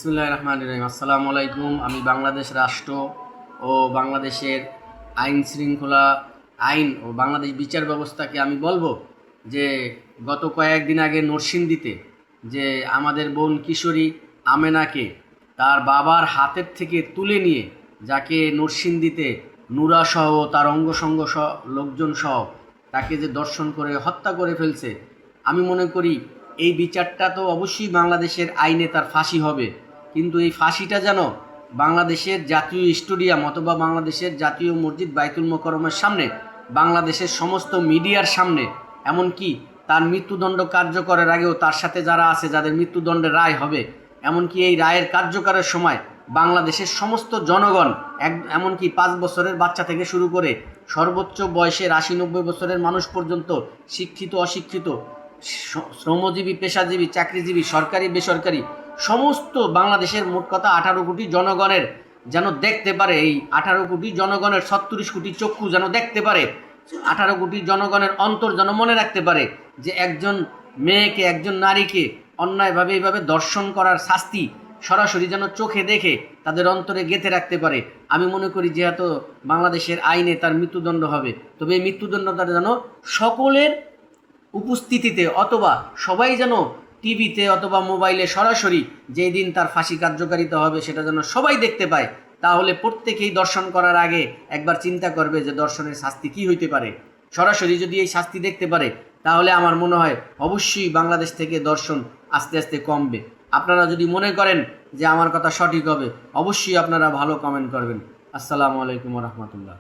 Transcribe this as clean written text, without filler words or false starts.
বিসমিল্লাহির রহমানির রহিম। আসসালামু আলাইকুম। আমি বাংলাদেশ রাষ্ট্র ও বাংলাদেশের আইন শৃঙ্খলা আইন ও বাংলাদেশ বিচার ব্যবস্থাকে আমি বলবো যে গত কয়েকদিন আগে নরসিংদীতে যে আমাদের বোন কিশোরী আমেনাকে তার বাবার হাতের থেকে তুলে নিয়ে যাকে নরসিংদীতে নুরাসহ তার অঙ্গসঙ্গ সহ লোকজন সহ তাকে যে দর্শন করে হত্যা করে ফেলছে, আমি মনে করি এই বিচারটা তো অবশ্যই বাংলাদেশের আইনে তার ফাঁসি হবে, কিন্তু এই ফাঁসিটা যেন বাংলাদেশের জাতীয় স্টেডিয়াম অথবা বাংলাদেশের জাতীয় মসজিদ বাইতুল মোকাররমের সামনে, বাংলাদেশের সমস্ত মিডিয়ার সামনে, এমনকি তার মৃত্যুদণ্ড কার্যকরের আগেও তার সাথে যারা আছে যাদের মৃত্যুদণ্ডের রায় হবে, এমনকি এই রায়ের কার্যকরের সময় বাংলাদেশের সমস্ত জনগণ এমনকি 5 বছরের বাচ্চা থেকে শুরু করে সর্বোচ্চ বয়সের 80-90 বছরের মানুষ পর্যন্ত, শিক্ষিত অশিক্ষিত, শ্রমজীবী পেশাজীবী চাকরিজীবী সরকারি বেসরকারি সমস্ত বাংলাদেশের মোট কথা 18 কোটি জনগণের যেন দেখতে পারে, এই 18 কোটি জনগণের 36 কোটি চক্ষু যেন দেখতে পারে, 18 কোটি জনগণের অন্তর যেন মনে রাখতে পারে যে একজন মেয়েকে একজন নারীকে অন্যায়ভাবে এইভাবে দর্শন করার শাস্তি সরাসরি যেন চোখে দেখে তাদের অন্তরে গেঁথে রাখতে পারে। আমি মনে করি যেহেতু বাংলাদেশের আইনে তার মৃত্যুদণ্ড হবে, তবে এই মৃত্যুদণ্ডটা যেন সকলের উপস্থিতিতে অথবা সবাই যেন টিভিতে অথবা মোবাইলে সরাসরি যেই দিন তার ফাঁসি কার্যকারিতা হবে সেটা যেন সবাই দেখতে পায়। তাহলে প্রত্যেকেই দর্শন করার আগে একবার চিন্তা করবে যে দর্শনের শাস্তি কী হইতে পারে। সরাসরি যদি এই শাস্তি দেখতে পারে তাহলে আমার মনে হয় অবশ্যই বাংলাদেশ থেকে দর্শন আস্তে আস্তে কমবে। আপনারা যদি মনে করেন যে আমার কথা সঠিক হবে, অবশ্যই আপনারা ভালো কমেন্ট করবেন। আসসালামু আলাইকুম ওয়া রাহমাতুল্লাহ।